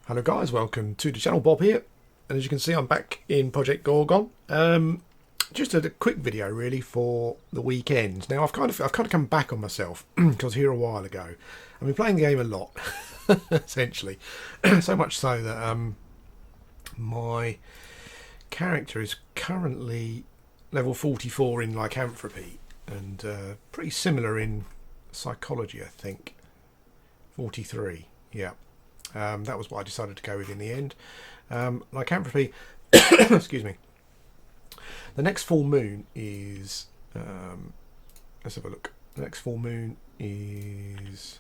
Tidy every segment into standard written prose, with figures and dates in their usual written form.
Hello guys, welcome to the channel. Bob here, and as you can see I'm back in Project Gorgon. Just a quick video really for the weekend. Now I've kind of come back on myself because here a while ago I've been playing the game a lot essentially, so much so that my character is currently level 44 in Lycanthrope and pretty similar in psychology, I think. 43, yeah. That was what I decided to go with in the end. Lycanthrope, excuse me. The next full moon is, let's have a look. The next full moon is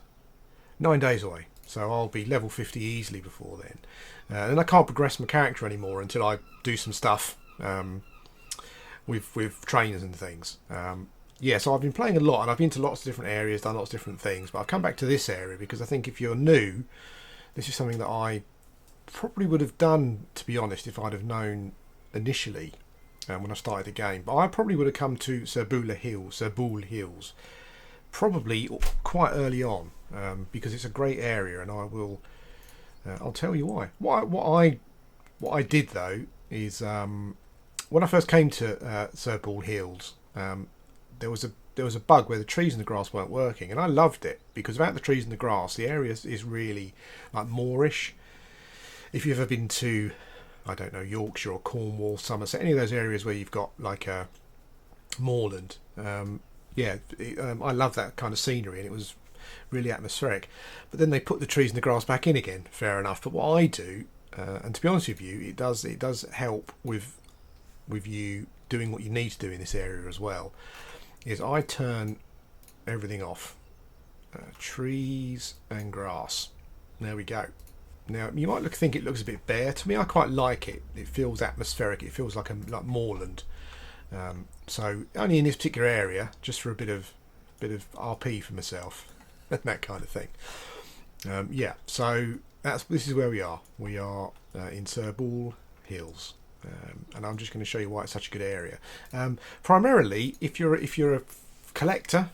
9 days away, so I'll be level 50 easily before then. And I can't progress my character anymore until I do some stuff with trainers and things. Yeah, so I've been playing a lot, and I've been to lots of different areas, done lots of different things, but I've come back to this area because I think if you're new, this is something that I probably would have done, to be honest, if I'd have known initially when I started the game. But I probably would have come to Serbule Hills, probably quite early on, because it's a great area, and I'll tell you why. What I did though is when I first came to Serbule Hills, there was a bug where the trees and the grass weren't working, and I loved it because without the trees and the grass, the area is really like moorish. If you've ever been to, I don't know, Yorkshire or Cornwall, Somerset, any of those areas where you've got like a moorland, yeah, I love that kind of scenery, and it was really atmospheric. But then they put the trees and the grass back in again. Fair enough. But what I do, and to be honest with you, it does help with you doing what you need to do in this area as well, is I turn everything off. Trees and grass. There we go. Now you might think it looks a bit bare. To me, I quite like it. It feels atmospheric. It feels like moorland. So only in this particular area, just for a bit of RP for myself and that kind of thing. Yeah. So this is where we are. We are in Serbule Hills. And I'm just going to show you why it's such a good area. Primarily, if you're a collector,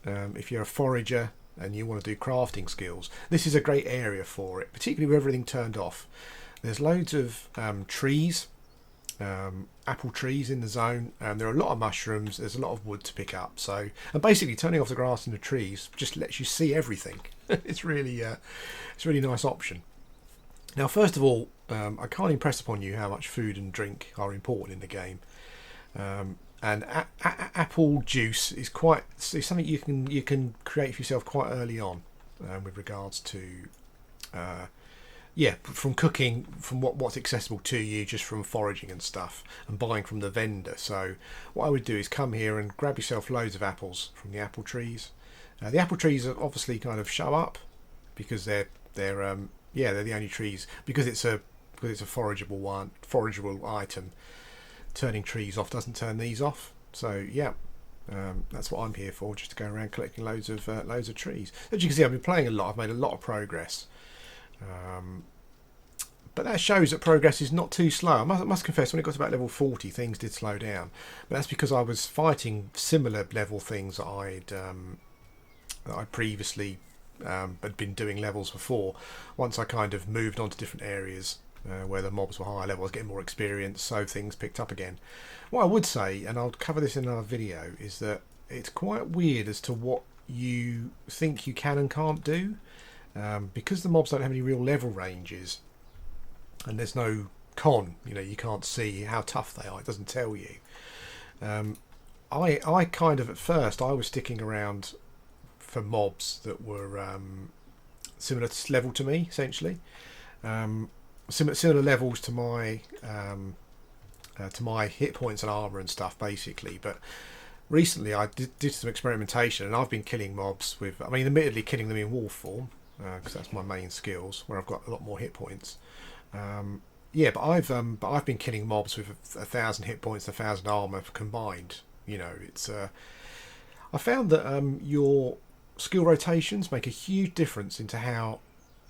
if you're a forager, and you want to do crafting skills, this is a great area for it, particularly with everything turned off. There's loads of trees, apple trees in the zone, and there are a lot of mushrooms. There's a lot of wood to pick up. So, and basically turning off the grass and the trees just lets you see everything. It's a really nice option. Now, first of all, I can't impress upon you how much food and drink are important in the game, and apple juice is something you can create for yourself quite early on, with regards to yeah, from cooking, from what's accessible to you, just from foraging and stuff, and buying from the vendor. So what I would do is come here and grab yourself loads of apples from the apple trees. The apple trees are obviously kind of show up because they're the only trees, because it's a forageable item. Turning trees off doesn't turn these off. So yeah, that's what I'm here for, just to go around collecting loads of trees. As you can see, I've been playing a lot. I've made a lot of progress, but that shows that progress is not too slow. I must confess, when it got to about level 40, things did slow down, but that's because I was fighting similar level things that I previously had been doing levels before. Once I kind of moved on to different areas where the mobs were higher level, I was getting more experience, so things picked up again. What I would say, and I'll cover this in another video, is that it's quite weird as to what you think you can and can't do, because the mobs don't have any real level ranges, and there's no you can't see how tough they are. It doesn't tell you. I kind of, at first, I was sticking around for mobs that were similar level to me, essentially. Similar levels to my hit points and armor and stuff, basically. But recently I did some experimentation, and I've been killing mobs with, I mean, admittedly killing them in wolf form, because that's my main skills, where I've got a lot more hit points. Yeah, but I've been killing mobs with 1,000 hit points, 1,000 armor combined. You know, it's I found that your skill rotations make a huge difference into how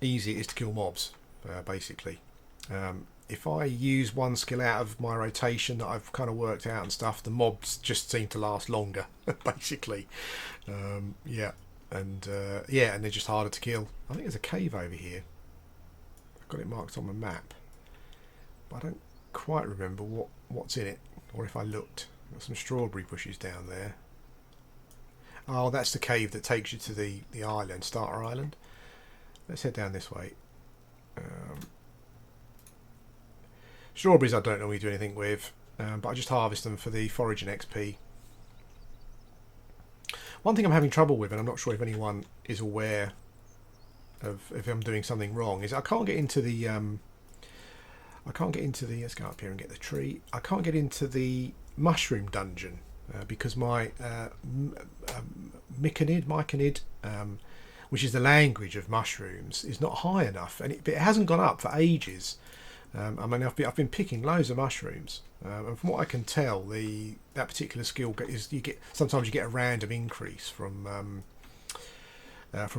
easy it is to kill mobs, basically. If I use one skill out of my rotation that I've kind of worked out and stuff, the mobs just seem to last longer, basically. Yeah, and they're just harder to kill. I think there's a cave over here. got it marked on the map, but I don't quite remember what's in it, or if I looked. Got some strawberry bushes down there. Oh, that's the cave that takes you to the island, Starter Island. Let's head down this way. Strawberries I don't normally do anything with, but I just harvest them for the Foraging XP. One thing I'm having trouble with, and I'm not sure if anyone is aware of if I'm doing something wrong, is I can't get into the let's go up here and get the tree. I can't get into the mushroom dungeon because my Myconid, which is the language of mushrooms, is not high enough, and it hasn't gone up for ages. I mean, I've been picking loads of mushrooms, and from what I can tell, that particular skill is sometimes you get a random increase from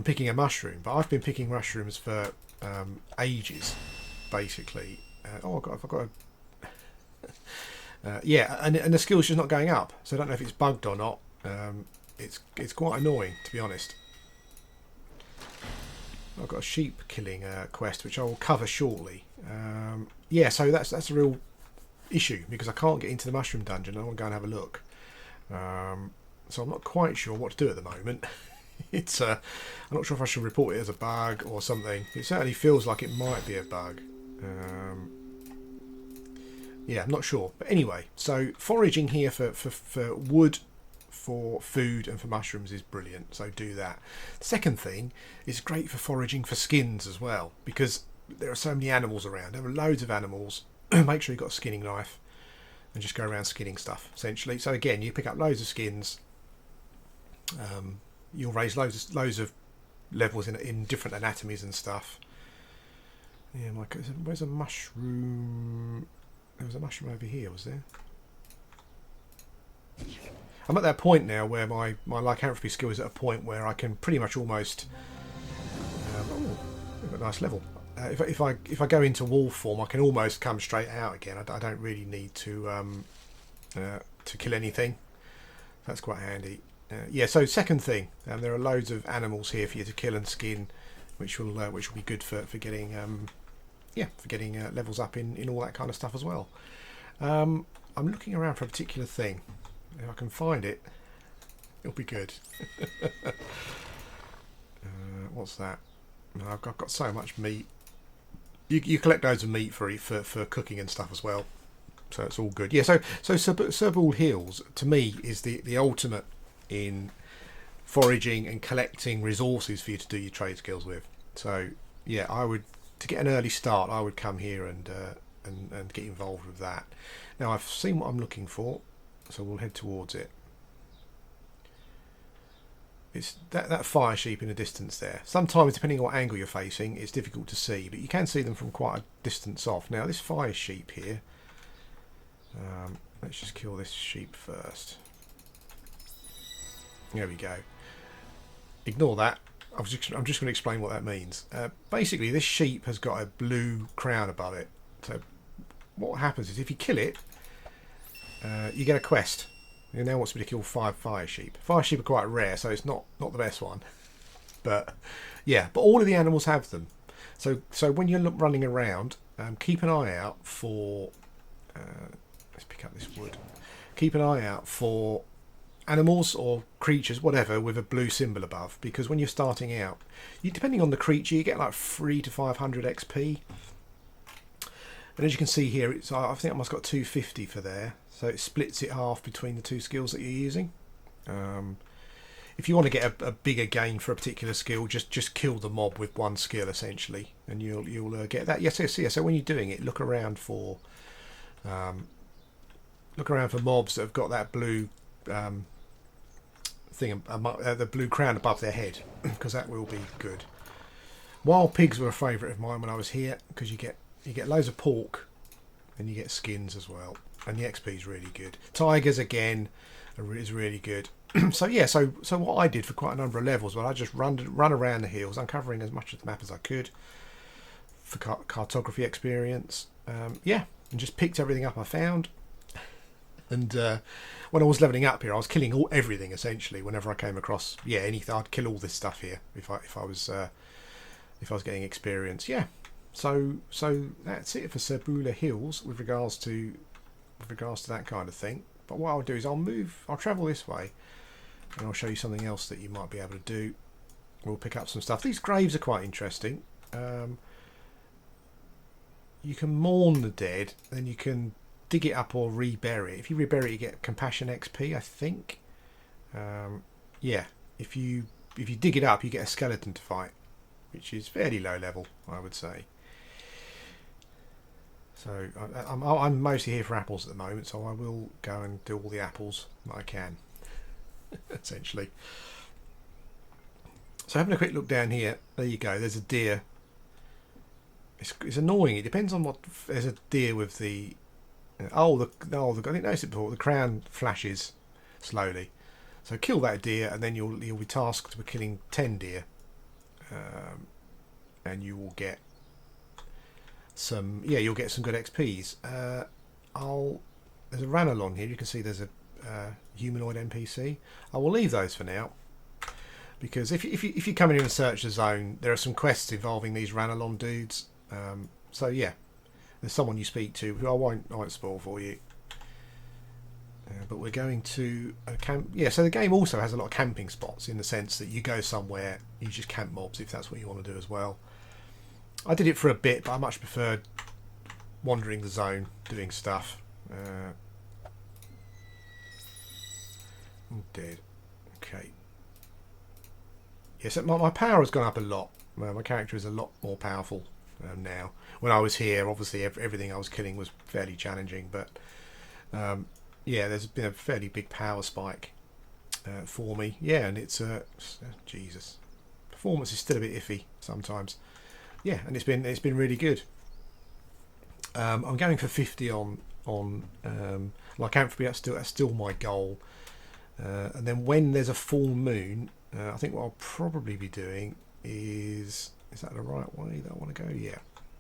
picking a mushroom. But I've been picking mushrooms for ages, basically. I've got yeah, and the skill's just not going up, so I don't know if it's bugged or not. It's quite annoying, to be honest. I've got a sheep killing quest, which I will cover shortly. Yeah, so that's a real issue because I can't get into the mushroom dungeon. I want to go and have a look. So I'm not quite sure what to do at the moment. I'm not sure if I should report it as a bug or something. It certainly feels like it might be a bug. Yeah, I'm not sure. But anyway, so foraging here for wood, for food and for mushrooms is brilliant, so do that. The second thing is great for foraging for skins as well, because there are so many animals around. There are loads of animals. Make sure you've got a skinning knife and just go around skinning stuff, essentially. So again, you pick up loads of skins. You'll raise loads of levels in different anatomies and stuff. Yeah, where's a mushroom? There was a mushroom over here, was there? I'm at that point now where my lycanthropy skill is at a point where I can pretty much almost. We've got a nice level. If I go into wall form, I can almost come straight out again. I don't really need to kill anything. That's quite handy. Yeah. So second thing, there are loads of animals here for you to kill and skin, which will be good for getting levels up in all that kind of stuff as well. I'm looking around for a particular thing. If I can find it, it'll be good. What's that? I've got so much meat. You collect loads of meat for cooking and stuff as well, so it's all good. Yeah. So Serbule Hills to me is the ultimate in foraging and collecting resources for you to do your trade skills with. So yeah, to get an early start, I would come here and get involved with that. Now I've seen what I'm looking for. So we'll head towards it. It's that fire sheep in the distance there. Sometimes, depending on what angle you're facing, it's difficult to see, but you can see them from quite a distance off. Now, this fire sheep here. Let's just kill this sheep first. There we go. Ignore that. I'm just going to explain what that means. Basically, this sheep has got a blue crown above it. So what happens is if you kill it, you get a quest. It now wants me to kill 5 fire sheep. Fire sheep are quite rare, so it's not the best one. But yeah, but all of the animals have them. So when you're running around, keep an eye out for. Let's pick up this wood. Keep an eye out for animals or creatures, whatever, with a blue symbol above. Because when you're starting out, depending on the creature, you get like 300 to 500 XP. And as you can see here, I think I must got 250 for there. So it splits it half between the two skills that you're using. If you want to get a bigger gain for a particular skill, just kill the mob with one skill essentially, and you'll get that. Yes. So when you're doing it, look around for mobs that have got that blue thing, the blue crown above their head, because that will be good. Wild pigs were a favourite of mine when I was here, because you get loads of pork and you get skins as well, and the XP is really good. Tigers again is really good. So yeah, so what I did for quite a number of levels, I just run around the hills, uncovering as much of the map as I could for cartography experience. Yeah, and just picked everything up I found. And when I was leveling up here, I was killing everything essentially. Whenever I came across anything, I'd kill all this stuff here if I was getting experience. Yeah. so that's it for Serbule Hills with regards to that kind of thing. But what I'll do is I'll travel this way, and I'll show you something else that you might be able to do. We'll pick up some stuff. These graves are quite interesting. You can mourn the dead, then you can dig it up or rebury it. If you rebury it, you get compassion XP, I think. Yeah, if you dig it up, you get a skeleton to fight, which is fairly low level, I would say. So I'm mostly here for apples at the moment, so I will go and do all the apples that I can, essentially. So having a quick look down here, there you go. There's a deer. It's annoying. It depends on what. There's a deer with the. I didn't notice it before. The crown flashes slowly. So kill that deer, and then you'll be tasked with killing 10 deer, and you will get some. Yeah, you'll get some good XPs. There's a Ranelon here. You can see there's a humanoid NPC. I will leave those for now, because if you come in here and search the zone, there are some quests involving these Ranelon dudes. So yeah, there's someone you speak to who I won't spoil for you. But we're going to a camp. Yeah, so the game also has a lot of camping spots, in the sense that you go somewhere, you just camp mobs if that's what you want to do as well. I did it for a bit, but I much preferred wandering the zone, doing stuff. I'm dead. Okay. Yes, yeah, so my power has gone up a lot. My character is a lot more powerful now. When I was here, obviously everything I was killing was fairly challenging, but yeah, there's been a fairly big power spike for me. Yeah, and it's Jesus, performance is still a bit iffy sometimes. Yeah, and it's been really good. I'm going for 50 on Lycanthrope. That's still my goal. And then when there's a full moon, I think what I'll probably be doing is that the right way that I want to go?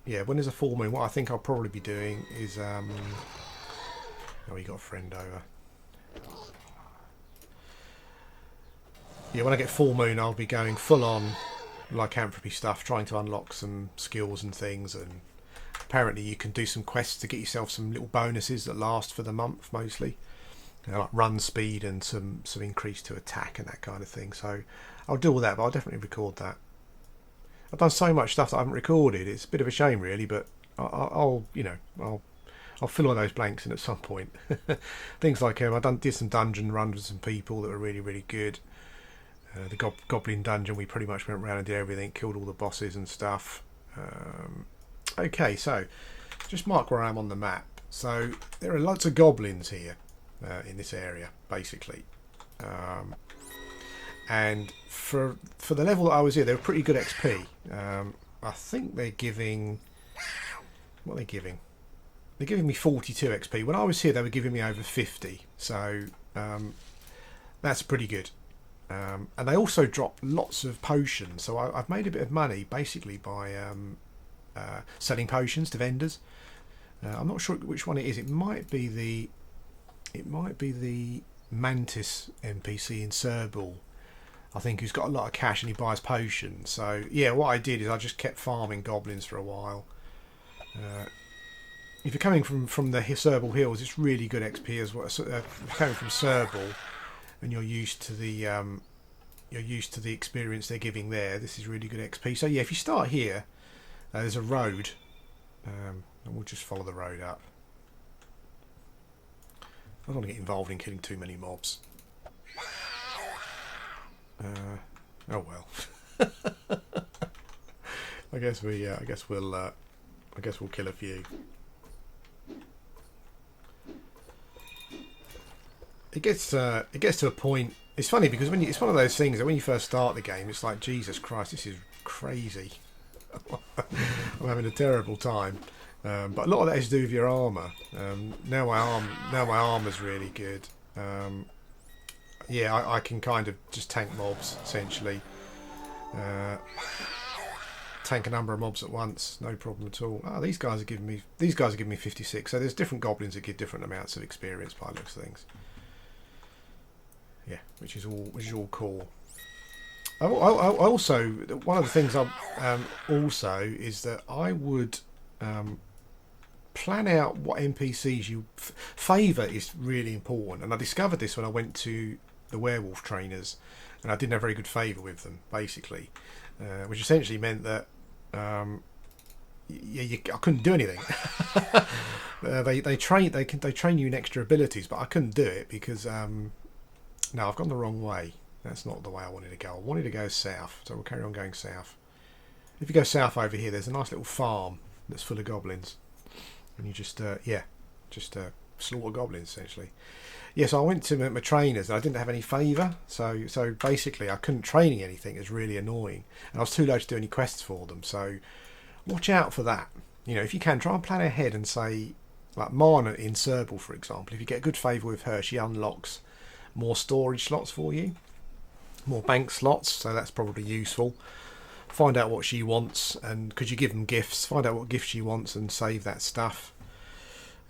Yeah. When there's a full moon, what I think I'll probably be doing is oh, you got a friend over. Yeah, when I get full moon, I'll be going full on lycanthropy stuff, trying to unlock some skills and things. And apparently, you can do some quests to get yourself some little bonuses that last for the month, mostly. Like run speed and some increase to attack and that kind of thing. So I'll do all that, but I'll definitely record that. I've done so much stuff that I haven't recorded. It's a bit of a shame, really, but I'll fill all those blanks in at some point. Things like did some dungeon runs with some people that were really, really good. The Goblin dungeon, we pretty much went around and did everything, killed all the bosses and stuff. Okay, so just mark where I am on the map. So there are lots of goblins here in this area, basically. And for the level that I was here, they were pretty good XP. I think they're giving... What are they giving? They're giving me 42 XP. When I was here, they were giving me over 50. So that's pretty good. And they also drop lots of potions. So I've made a bit of money, basically, by selling potions to vendors. I'm not sure which one it is. It might be the Mantis NPC in Serbule, I think, who's got a lot of cash and he buys potions. So yeah, what I did is I just kept farming goblins for a while. If you're coming from the Serbule Hills, it's really good XP as well. If you're coming from Serbule and you're used to the experience they're giving there, this is really good XP. So yeah, if you start here, there's a road, and we'll just follow the road up. I don't want to get involved in killing too many mobs. Oh well. I guess we'll kill a few. It gets to a point. It's funny because it's one of those things that when you first start the game, it's like, Jesus Christ, this is crazy. I'm having a terrible time. But a lot of that is to do with your armour. Now my armour's really good. Yeah, I can kind of just tank mobs essentially. Tank a number of mobs at once, no problem at all. These guys are giving me 56. So there's different goblins that give different amounts of experience by the looks of things. Yeah, which is all cool. Also, one of the things also is that I would plan out what NPCs you favour is really important, and I discovered this when I went to the werewolf trainers, and I didn't have very good favour with them, basically, which essentially meant that I couldn't do anything. They train you in extra abilities, but I couldn't do it because no, I've gone the wrong way. That's not the way I wanted to go. I wanted to go south, so we'll carry on going south. If you go south over here, there's a nice little farm that's full of goblins, and you just slaughter goblins essentially. Yes, I went to my trainers and I didn't have any favour, so basically I couldn't train anything. It was really annoying, and I was too low to do any quests for them. So watch out for that. You know, if you can, try and plan ahead and say, like Marna in Serbule, for example, if you get good favour with her, she unlocks more storage slots for you, more bank slots, so that's probably useful. Find out what she wants, and could you give them gifts? Find out what gift she wants and save that stuff.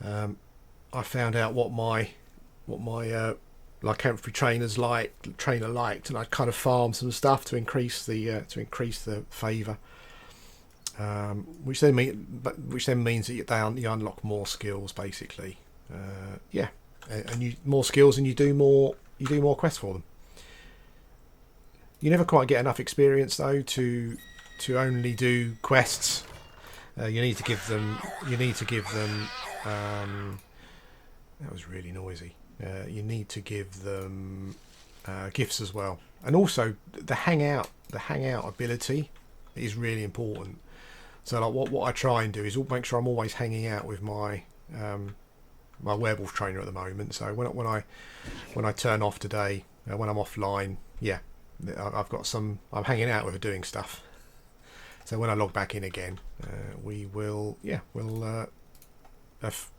I found out what my lycanthropy trainer liked, and I kind of farmed some stuff to increase the favour, which then means that you unlock more skills, basically. Yeah, and you more skills, and you do more quests for them. You never quite get enough experience though to only do quests. You need to give them. That was really noisy. You need to give them gifts as well, and also the hangout ability is really important. So like what I try and do is make sure I'm always hanging out with my my werewolf trainer at the moment. So when I turn off today, when I'm offline, yeah, I'm hanging out with her doing stuff. So when I log back in again,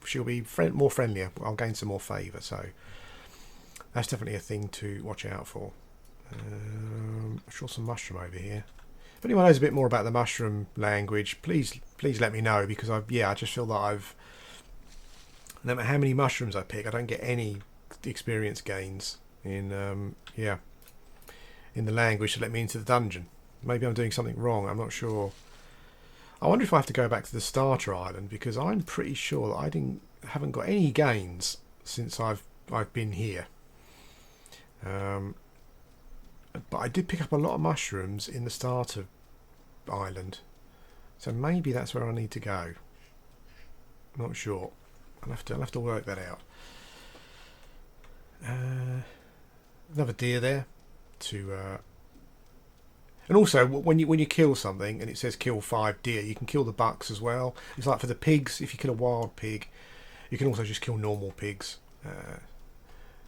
she'll be more friendlier. I'll gain some more favour. So that's definitely a thing to watch out for. I'm sure some mushroom over here. If anyone knows a bit more about the mushroom language, please let me know, because I just feel that no matter how many mushrooms I pick, I don't get any experience gains in the language to let me into the dungeon. Maybe I'm doing something wrong, I'm not sure. I wonder if I have to go back to the starter island, because I'm pretty sure that I haven't got any gains since I've been here. But I did pick up a lot of mushrooms in the starter island, so maybe that's where I need to go. Not sure. I'll have to work that out. Another deer there. And also when you kill something and it says kill 5 deer, you can kill the bucks as well. It's like for the pigs, if you kill a wild pig, you can also just kill normal pigs.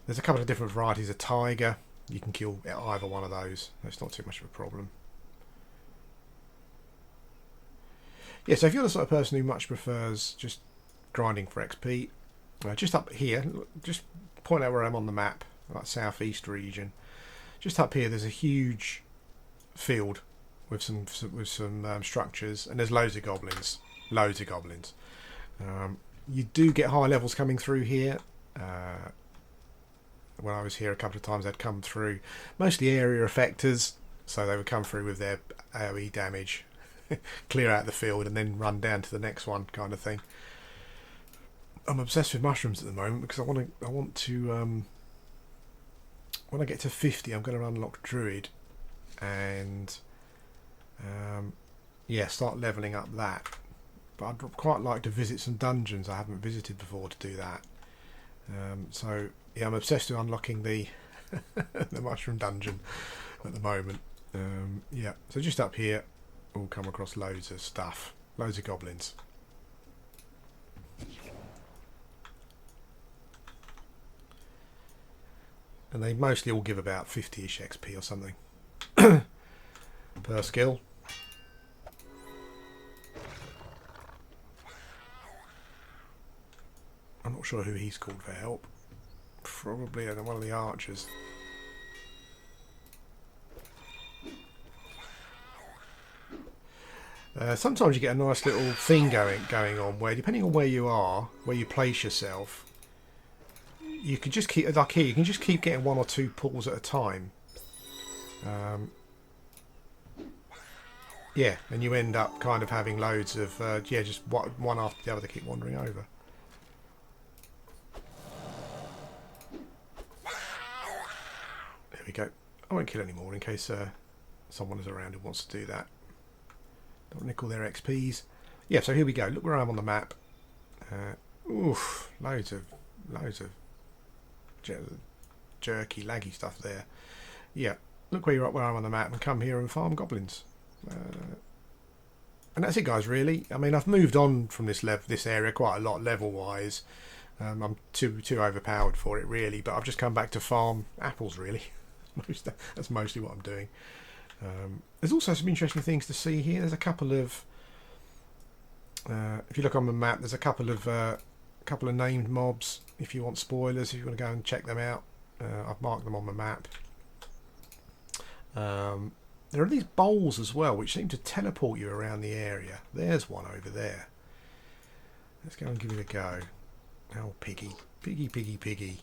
There's a couple of different varieties of tiger. You can kill either one of those. That's not too much of a problem. Yeah, so if you're the sort of person who much prefers just grinding for XP, just up here, just point out where I'm on the map, like southeast region. Just up here, there's a huge field with some structures, and there's loads of goblins. You do get high levels coming through here. When I was here a couple of times, they'd come through, mostly area effectors, so they would come through with their AoE damage, clear out the field, and then run down to the next one, kind of thing. I'm obsessed with mushrooms at the moment because I want to when I get to 50, I'm going to unlock Druid, and start leveling up that. But I'd quite like to visit some dungeons I haven't visited before to do that. So yeah, I'm obsessed with unlocking the the mushroom dungeon at the moment. So just up here, we'll come across loads of stuff, loads of goblins. And they mostly all give about 50-ish XP or something per skill. I'm not sure who he's called for help. Probably one of the archers. Sometimes you get a nice little thing going on where, depending on where you are, where you place yourself, you can just keep, like here, you can just keep getting 1 or 2 pulls at a time. Yeah, and you end up kind of having loads of yeah, just one after the other. They keep wandering over. There we go. I won't kill any more in case someone is around who wants to do that. Don't nickel their XPs. Yeah, so here we go. Look where I am on the map. Oof, loads of jerky, laggy stuff there. Yeah, look where I am on the map, and come here and farm goblins. And that's it, guys. Really, I mean, I've moved on from this area quite a lot level-wise. I'm too overpowered for it, really. But I've just come back to farm apples, really. That's mostly what I'm doing. There's also some interesting things to see here. There's a couple of, if you look on the map, there's a couple of named mobs. If you want spoilers, if you want to go and check them out, I've marked them on the map. There are these bowls as well, which seem to teleport you around the area. There's one over there. Let's go and give it a go. Oh, piggy, piggy, piggy, piggy.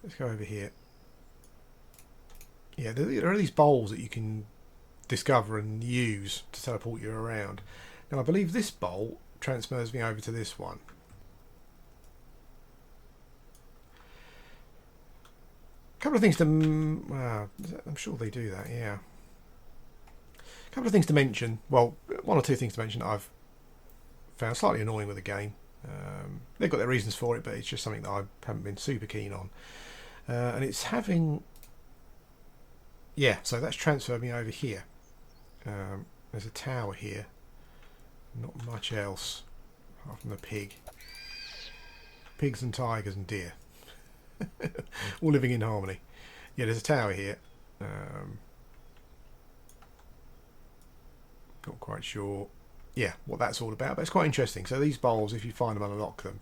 Let's go over here. Yeah, there are these bowls that you can discover and use to teleport you around. Now, I believe this bowl transfers me over to this one. A couple of things to... Well, I'm sure they do that, yeah. A couple of things to mention. Well, one or two things to mention that I've found slightly annoying with the game. They've got their reasons for it, but it's just something that I haven't been super keen on. And it's having... Yeah, so that's transferred me over here. There's a tower here. Not much else apart from the pig. Pigs and tigers and deer. All living in harmony. Yeah, there's a tower here. Not quite sure, yeah, what that's all about, but it's quite interesting. So these bowls, if you find them and unlock them,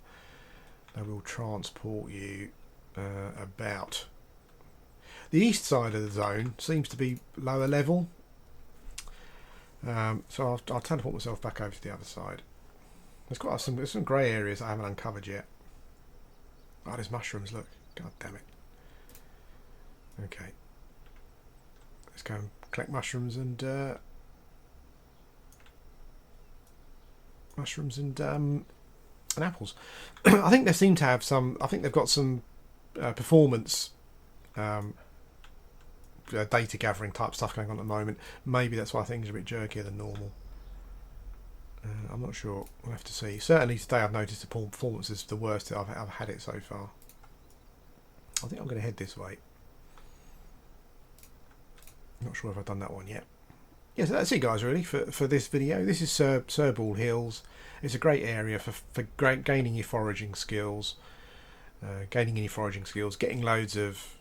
they will transport you about. The east side of the zone seems to be lower level, so I'll teleport myself back over to the other side. There's some grey areas I haven't uncovered yet. Oh, there's mushrooms, look. God damn it. Okay. Let's go and collect mushrooms and apples. I think they seem to have some... I think they've got some performance data gathering type stuff going on at the moment. Maybe that's why things are a bit jerkier than normal. I'm not sure. We'll have to see. Certainly today I've noticed the performance is the worst that I've had it so far. I think I'm going to head this way. Not sure if I've done that one yet. Yeah, so that's it, guys, really, for this video. This is Serbule Hills. It's a great area for gaining your foraging skills. Getting loads of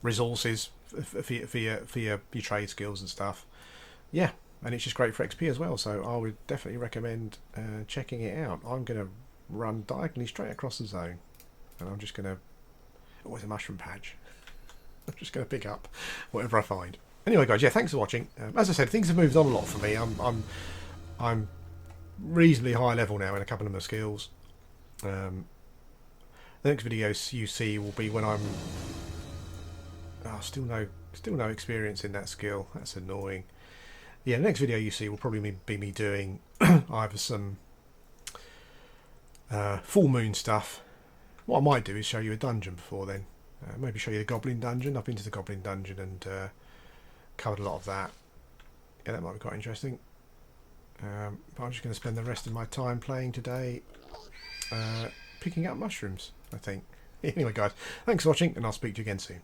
resources for your trade skills and stuff. Yeah, and it's just great for XP as well, so I would definitely recommend checking it out. I'm going to run diagonally straight across the zone, and I'm just going to... Oh, there's a mushroom patch. I'm just going to pick up whatever I find. Anyway, guys, yeah, thanks for watching. As I said, things have moved on a lot for me. I'm reasonably high level now in a couple of my skills. The next video you see will be when I'm... Oh, still no experience in that skill. That's annoying. Yeah, the next video you see will probably be me doing either some full moon stuff. What I might do is show you a dungeon before then. Maybe show you the Goblin Dungeon. I've been to the Goblin Dungeon and covered a lot of that. Yeah, that might be quite interesting. But I'm just going to spend the rest of my time playing today picking up mushrooms, I think. Anyway, guys, thanks for watching, and I'll speak to you again soon.